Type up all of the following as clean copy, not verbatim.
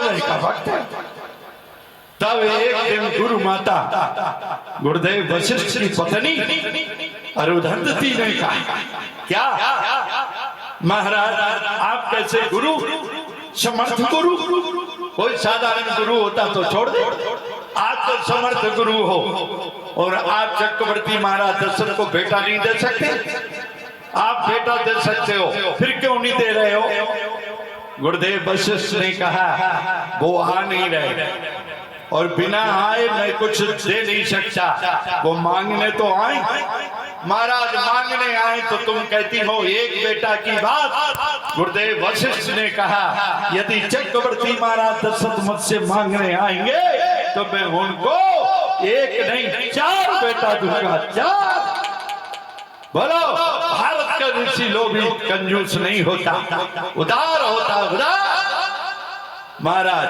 समय का वक्त है। तब एक दिन गुरु माता गुरुदेव वशिष्ठ की पत्नी अरुंधति ने कहा, क्या महाराज आप कैसे गुरु, समर्थ गुरु, कोई साधारण गुरु होता तो छोड़ दे, आप तो समर्थ गुरु हो और आप चक्रवर्ती महाराज दशरथ को बेटा नहीं दे सकते? आप बेटा दे सकते हो, फिर क्यों नहीं दे रहे हो? गुरुदेव वशिष्ठ ने कहा, वो आ नहीं रहे और बिना आए मैं कुछ दे नहीं सकता, वो मांगने तो आए। महाराज मांगने आए तो तुम कहती हो एक बेटा की बात। गुरुदेव वशिष्ठ ने कहा, यदि चक्रवर्ती महाराज दशरथ मुझसे मांगने आएंगे तो मैं उनको एक नहीं 4 बेटा दूंगा, 4। बोलो, भारत का ऋषि लोग भी कंजूस नहीं होता, उदार होता, उदार। महाराज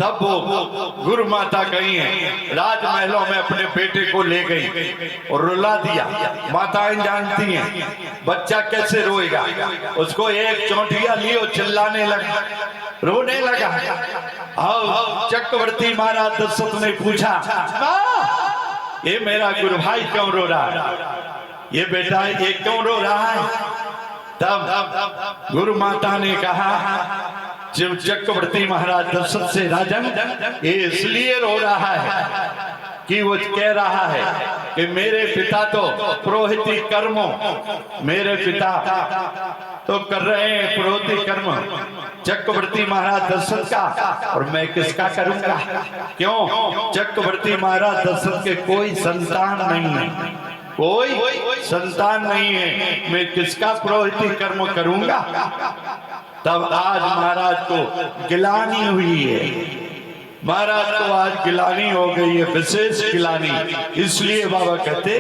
तब वो गुरु माता गई हैं राजमहलों में, अपने बेटे को ले गई और रुला दिया। माताएं जानती हैं बच्चा कैसे रोएगा, उसको एक चोटिया लियो, चिल्लाने लगा, रोने लगा। और चक्रवर्ती महाराज दशरथ ने पूछा, ये मेरा गुरु भाई क्यों रो रहा है, ये बेटा ये क्यों रो रहा है? तब गुरु माता ने कहा, जब चक्रवर्ती महाराज दशरथ से राजन ये इसलिए रो रहा है कि वो कह रहा है कि मेरे पिता तो पुरोहिती कर्मों, मेरे पिता तो कर रहे हैं पुरोहिती कर्म चक्रवर्ती महाराज दशरथ का, और मैं किसका करूंगा? क्यों? चक्रवर्ती महाराज दशरथ के कोई संतान नहीं है, कोई संतान नहीं है, मैं किसका पुरोहिती कर्म करूंगा? तब आज महाराज को गिलानी हुई है, महाराज को आज गिलानी हो गई है, विशेष गिलानी। इसलिए बाबा कहते,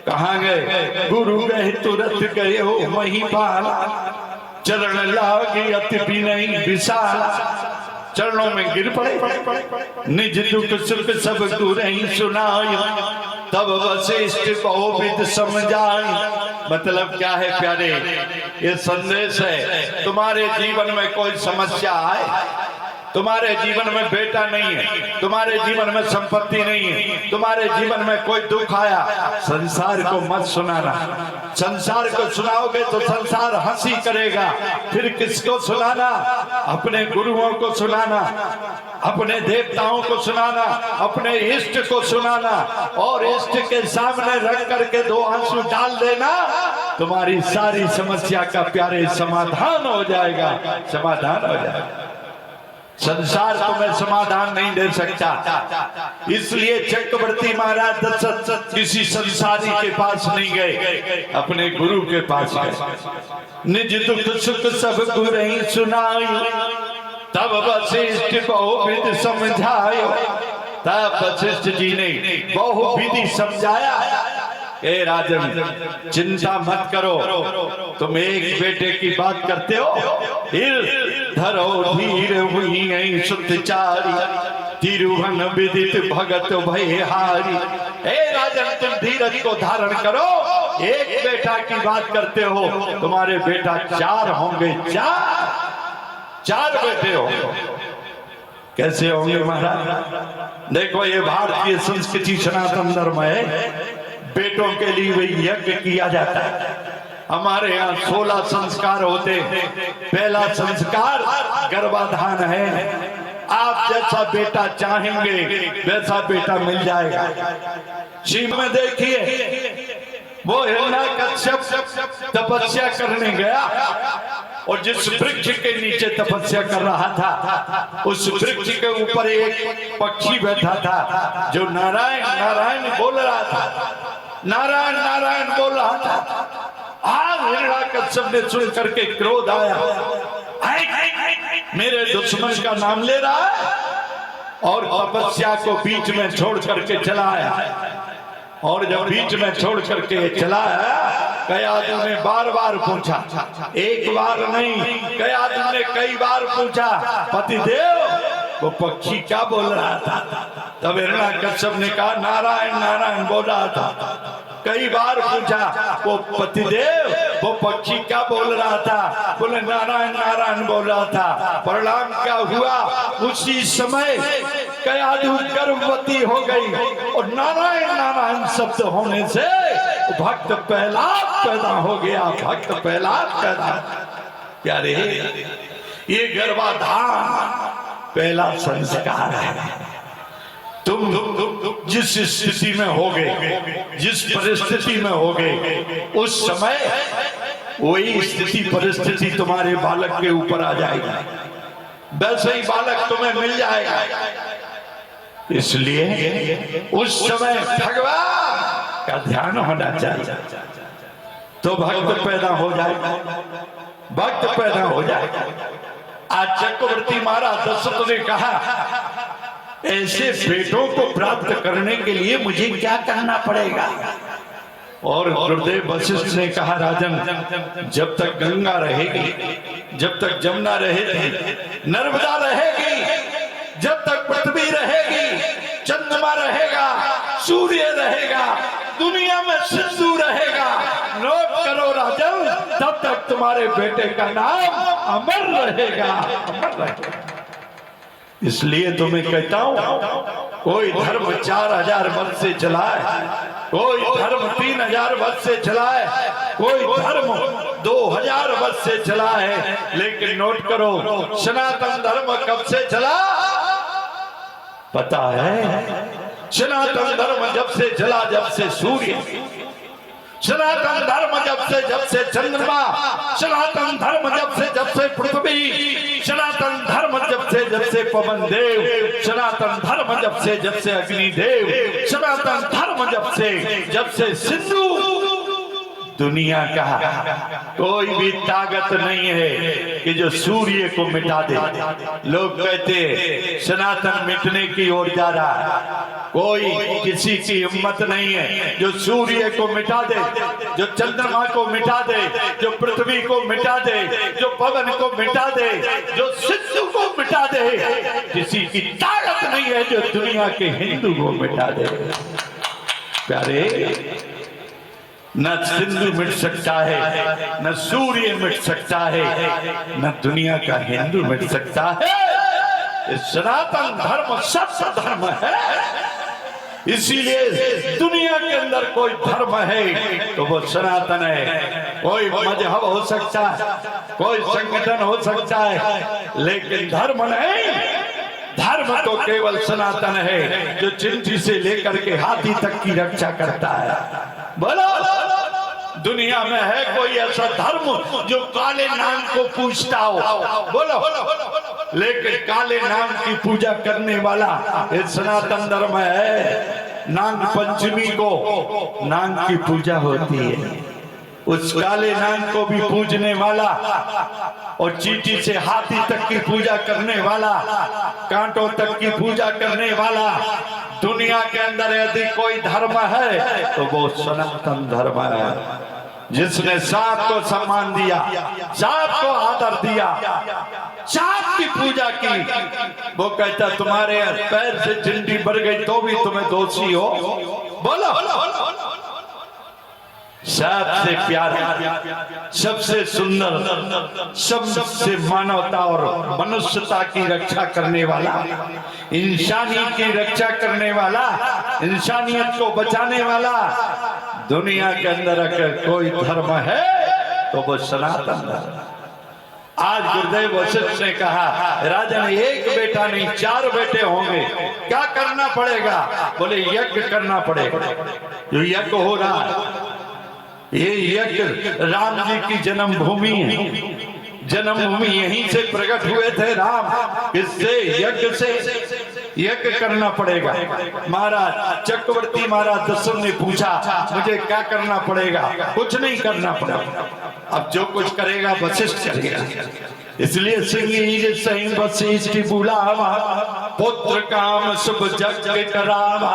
कहाँ गए गुरु गए तुरंत गए हो महिपाल, चरण लागे अति विनय विशाल, चरणों में गिर पड़े, निज दुख सुख सब गुरहि सुनाय, तब वशिष्ठ बहुविध समझाए। मतलब क्या है प्यारे, ये संदेश है, तुम्हारे जीवन में कोई समस्या आए, तुम्हारे जीवन में बेटा नहीं है, तुम्हारे जीवन में संपत्ति नहीं है, तुम्हारे जीवन में कोई दुख आया, संसार को मत सुनाना। संसार को सुनाओगे तो संसार हंसी करेगा, फिर किसको सुनाना? अपने गुरुओं को सुनाना, अपने देवताओं को सुनाना, अपने इष्ट को सुनाना, और इष्ट के सामने रख करके 2 आंसू डाल देना, तुम्हारी सारी समस्या का प्यारे समाधान हो जाएगा, समाधान हो जाएगा। संसार तुम्हें समाधान नहीं दे सकता। इसलिए चक्रवर्ती महाराज दशरथ किसी संसारी के पास नहीं गए, अपने गुरु के पास गए। निज दुख सुख सब गुरहि सुनाय, तब वशिष्ठ बहुविधि समझायो। तब वशिष्ठ जी ने बहुविधि समझाया, ए राजन चिंता मत करो, तुम एक बेटे की बात करते हो, धरो धीर हुई सुतचारी, तिरुवन विदित भगत भयहारी। ए राजन तुम धीरज को धारण करो, एक बेटा की बात करते हो, तुम्हारे बेटा 4 होंगे, 4 बेटे हो। कैसे होंगे महाराज? देखो ये भारतीय संस्कृति सनातन धर्म है, बेटों के लिए वही यज्ञ किया जाता है। हमारे यहाँ 16 संस्कार होते हैं। पहला संस्कार गर्भाधान है, आप जैसा बेटा चाहेंगे वैसा बेटा मिल जाएगा। शिव में देखिए, वो हिरण्यकश्यप तपस्या करने गया और जिस वृक्ष के नीचे तपस्या कर रहा था, उस वृक्ष के ऊपर एक पक्षी बैठा था जो नारायण नारायण बोल रहा था, नारायण नारायण बोल रहा था। आज हिरण्यकश्यप ने सुन करके क्रोध आया, मेरे दुश्मन का नाम ले रहा है, और तपस्या को बीच में छोड़ करके चला आया। और जब बीच में छोड़ करके चला आया, कयाधु ने बार बार पूछा, एक बार नहीं, कयाधु ने कई बार पूछा, पतिदेव वो पक्षी क्या बोल रहा था? तब हिरण्यकश्यप ने कहा, नारायण नारायण बोल रहा था। कई बार पूछा वो पतिदेव वो पक्षी क्या बोल रहा था, बोले नारायण नारायण बोल रहा था। परिणाम क्या हुआ, उसी समय कयाधु गर्भवती हो गई और नारायण नारायण शब्द होने से भक्त प्रहलाद पैदा हो गया। भक्त प्रहलाद पैदा, प्यारे ये गर्भाधान पहला संस्कार है। तुम जिस स्थिति में होगे, जिस परिस्थिति में होगे, उस समय वही स्थिति परिस्थिति तुम्हारे बालक के ऊपर आ जाएगी, वैसे ही बालक तुम्हें मिल जाएगा। इसलिए उस समय भगवान का ध्यान होना चाहिए, तो भक्त पैदा हो जाएगा, भक्त पैदा हो जाएगा। आज चक्रवर्ती महाराज दशरथ ने कहा, ऐसे बेटों को प्राप्त करने के लिए मुझे क्या करना पड़ेगा? और गुरुदेव वशिष्ठ ने कहा, राजन जब तक गंगा रहेगी, जब तक जमुना रहेगी, नर्मदा रहेगी, जब तक पृथ्वी रहेगी, चंद्रमा रहेगा, सूर्य रहेगा, दुनिया में सिंधु रहेगा, नोट करो राजन, तब तक तुम्हारे बेटे का नाम अमर रहेगा, अमर रहेगा। इसलिए तो मैं कहता हूं, कोई धर्म 4000 वर्ष से चला है, कोई धर्म 3000 वर्ष से चला है, कोई धर्म 2000 वर्ष से चला है, लेकिन नोट करो सनातन धर्म कब से चला पता है? सनातन धर्म जब से चला, जब से सूर्य, सनातन धर्म जब से चंद्रमा, सनातन धर्म जब से पृथ्वी, सनातन धर्म जब से पवन देव, सनातन धर्म जब से अग्निदेव, सनातन धर्म जब से सिंधु। दुनिया का कोई भी ताकत नहीं है कि जो सूर्य को मिटा दे। लोग कहते सनातन मिटने की ओर जा रहा है, कोई किसी की हिम्मत नहीं है जो सूर्य को मिटा दे, जो चंद्रमा को मिटा दे, जो पृथ्वी को मिटा दे, जो पवन को मिटा दे, जो सिंधु को मिटा दे। किसी की ताकत नहीं है जो दुनिया के हिंदू को मिटा दे। प्यारे, न सिंधु मिट सकता है, न सूर्य मिट सकता है, न दुनिया का हिंदू मिट सकता है। सनातन धर्म सत्य धर्म है। इसीलिए दुनिया के अंदर कोई धर्म है तो वो सनातन है। कोई मजहब हो सकता है, कोई संगठन हो सकता है, लेकिन धर्म नहीं। धर्म तो केवल सनातन है जो चिंटी से लेकर के हाथी तक की रक्षा करता है। बोलो, दुनिया में है कोई ऐसा धर्म जो काले नाग को पूजता हो? बोलो, लेकिन काले नाग की पूजा करने वाला ये सनातन धर्म है। नाग पंचमी को नाग की पूजा होती है, उस काले नाग को भी पूजने वाला और चींटी से हाथी तक की पूजा करने वाला, कांटों तक की पूजा करने वाला, दुनिया के अंदर यदि कोई धर्म है तो वो सनातन धर्म है। जिसने सांप को सम्मान दिया, सांप को आदर दिया, सांप की पूजा की, वो कहता तुम्हारे पैर से चिंटी बढ़ गई तो भी तुम्हें दोषी हो। बोलो, सबसे प्यारा, सबसे सुंदर, सबसे मानवता और मनुष्यता की रक्षा करने वाला, इंसानियत की रक्षा करने वाला, इंसानियत को बचाने वाला दुनिया के अंदर अगर कोई धर्म है तो वो सनातन धर्म। आज गुरुदेव वशिष्ठ ने कहा, राजन एक बेटा नहीं 4 बेटे होंगे, क्या करना पड़ेगा? बोले यज्ञ करना पड़ेगा। जो यज्ञ हो रहा है ये यज्ञ राम जी की जन्मभूमि है। जन्मभूमि यहीं से प्रकट हुए थे राम, इससे यज्ञ से यज्ञ करना पड़ेगा। महाराज चक्रवर्ती महाराज दशरथ ने पूछा मुझे क्या करना पड़ेगा? कुछ नहीं करना पड़ेगा, अब जो कुछ करेगा वशिष्ठ करेगा। इसलिए सिंह सही वशिष्ठ बुलावा, पुत्र काम शुभ जग करावा,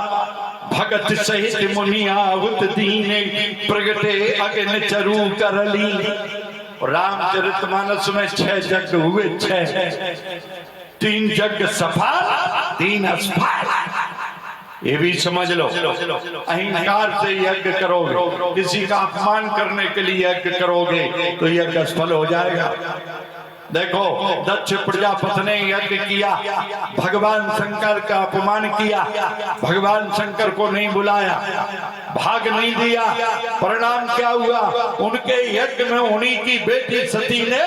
भगत सहित मुनियावत दीने, प्रगटे अग्नि चरु करली। रामचरितमानस में 6 यज्ञ हुए, 6, 3 यज्ञ सफल, 3 असफल। ये भी समझ लो, अहंकार से यज्ञ करोगे, किसी का अपमान करने के लिए यज्ञ करोगे तो यज्ञ असफल हो जाएगा। देखो दक्ष प्रजापति ने यज्ञ किया, भगवान शंकर का अपमान किया, भगवान शंकर को नहीं बुलाया, भाग नहीं दिया, परिणाम क्या हुआ? उनके यज्ञ में उन्हीं की बेटी सती ने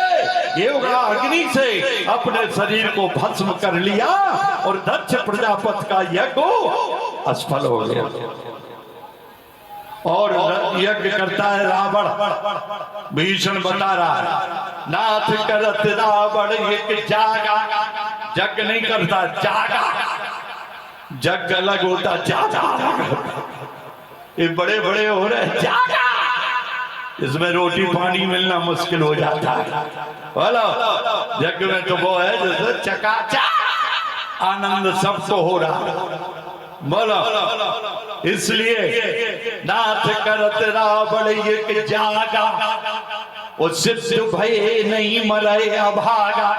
योगा अग्नि से अपने शरीर को भस्म कर लिया और दक्ष प्रजापति का यज्ञ असफल हो गया। और यज्ञ करता है रावण, भीषण बता रहा है, नाथ करत रावण एक जागा, यज्ञ नहीं करता जागा, यज्ञ अलग होता जागा, ये बड़े बड़े हो रहे जागा, इसमें रोटी पानी मिलना मुश्किल हो जाता है। बोलो यज्ञ में तो वो है जैसे चकाचक आनंद सबको हो रहा। बोलो इसलिए नाथ करत रावण एक जागा, वो सिद्ध भय नहीं मरे अभागा,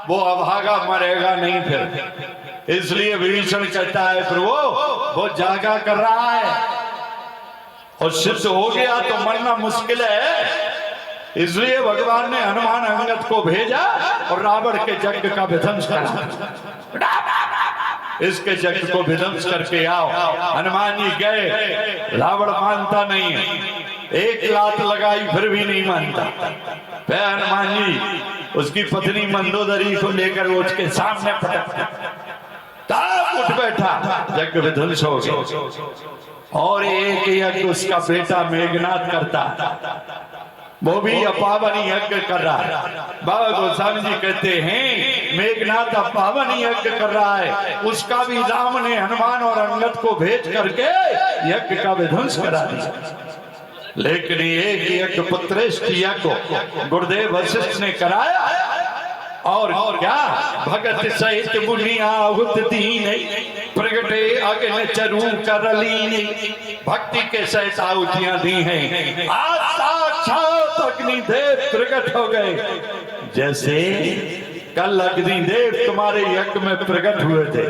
वो अभागा मरेगा नहीं फिर। इसलिए विभीषण कहता है प्रभु वो जागा कर रहा है और सिद्ध हो गया तो मरना मुश्किल है। इसलिए भगवान ने हनुमान अंगद को भेजा और रावण के यज्ञ का विध्वंस करा, इसके यज्ञ को विध्वंस करके आओ। हनुमान जी गए, रावण मानता नहीं है, एक लात लगाई फिर भी नहीं मानता। फिर हनुमान जी उसकी पत्नी मंदोदरी को लेकर उसके सामने तब उठ बैठा, यज्ञ विध्वंस हो गया। और एक यज्ञ उसका बेटा मेघनाथ करता, वो भी अपावन यज्ञ कर रहा है। बाबा गोस्वामी जी कहते हैं मेघनाथ अपावन यज्ञ कर रहा है, उसका भी राम ने हनुमान और अंगद को भेज करके यज्ञ का विध्वंस करा दिया। लेकिन एक यज्ञ पुत्रेष्ठ यज्ञ गुरुदेव वशिष्ठ ने कराया, और क्या भगत सहित मुनि आहुत दीन, प्रगटे अग्नि चरु करलीन, भक्ति के सहित आहुतियां दी हैं। आज साक्षात अग्निदेव प्रकट हो गए, जैसे कल अग्निदेव तुम्हारे यज्ञ में प्रकट हुए थे।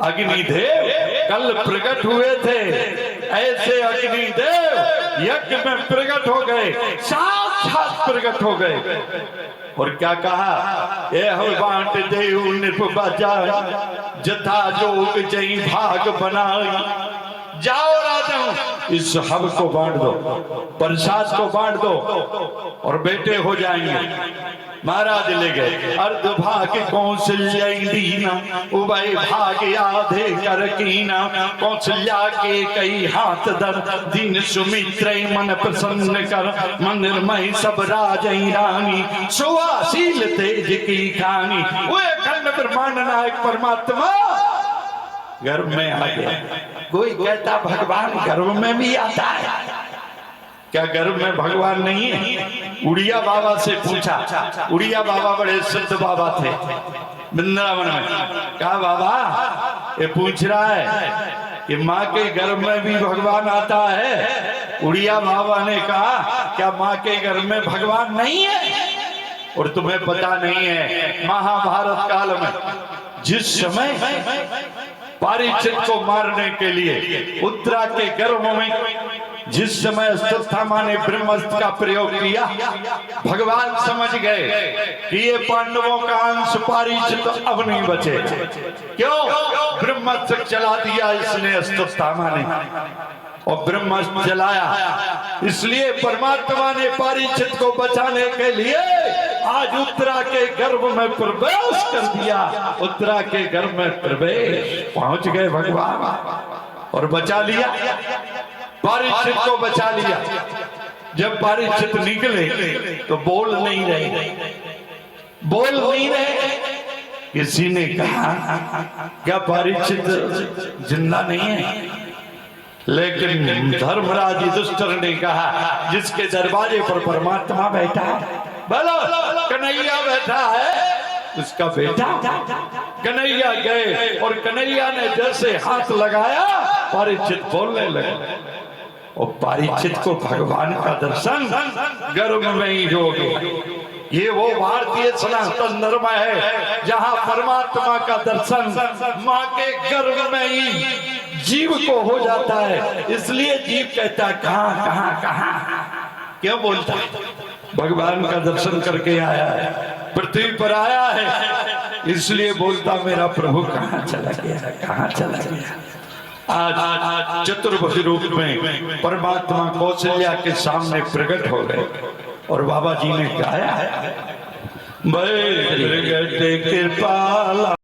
अग्निदेव कल प्रकट हुए थे, ऐसे अग्निदेव यज्ञ में प्रकट हो गए, साक्षात प्रकट हो गए। और क्या कहा? ए हो बांट देव निप बजा, जथा जोग जई भाग बनाई। जाओ राजा इस हब को बांट दो, प्रसाद को बांट दो और बेटे हो जाएंगे। महाराज ले गए, अर्ध भाग कौशल्या दीना, उभय भाग आधे कर कीना, कौशल्या के कई हाथ दर, दीन सुमित्र मन प्रसन्न कर, मंदिर में सब राजई रानी, सुवासील तेज की खानी। वो अखंड ब्रह्मांड नायक परमात्मा गर्भ में आ गया। कोई कहता भगवान गर्भ में भी आता है, क्या गर्भ में भगवान नहीं है? उड़िया बाबा से पूछा, उड़िया बाबा बड़े सिद्ध बाबा थे वृंदावन में। कहा बाबा ये पूछ रहा है कि माँ के गर्भ में भी भगवान आता है। उड़िया बाबा ने कहा क्या माँ के गर्भ में भगवान नहीं है? और तुम्हें पता नहीं है महाभारत काल में जिस समय परीक्षित को मारने के लिए उत्तरा के गर्भ में जिस समय अश्वत्थामा ने ब्रह्मास्त्र का प्रयोग किया, भगवान समझ गए कि ये पांडवों का अंश परीक्षित अब नहीं बचे। क्यों? ब्रह्मास्त्र चला दिया इसने अश्वत्थामा ने, और ब्रह्मास्त्र जलाया। इसलिए परमात्मा ने परीक्षित को बचाने के लिए आज उत्तरा के गर्भ में प्रवेश कर दिया। उत्तरा के गर्भ में प्रवेश पहुंच गए भगवान और बचा लिया, परीक्षित को बचा लिया। जब परीक्षित निकले तो बोल नहीं रहे, बोल नहीं रहे। किसी ने कहा क्या परीक्षित जिंदा नहीं है? लेकिन धर्मराज युधिष्ठिर ने कहा जिसके दरवाजे पर परमात्मा बैठा है, बोलो कन्हैया बैठा है, उसका बेटा। कन्हैया गए और कन्हैया ने जैसे हाथ लगाया परीक्षित बोलने लगे, और परीक्षित को भगवान का दर्शन गर्भ में ही हो गया। ये वो भारतीय सनातन धर्म है जहाँ परमात्मा का दर्शन माँ के गर्भ में ही जीव को हो जाता है। इसलिए जीव कहता है कहाँ कहाँ कहाँ, क्यों बोलता है? भगवान का दर्शन करके आया है, पृथ्वी पर आया है, इसलिए बोलता मेरा प्रभु कहाँ चला गया, कहाँ चला गया। आज चतुर्भुज रूप में परमात्मा कौशल्या के सामने प्रकट हो गए और बाबा जी ने गाया है, कृपाला।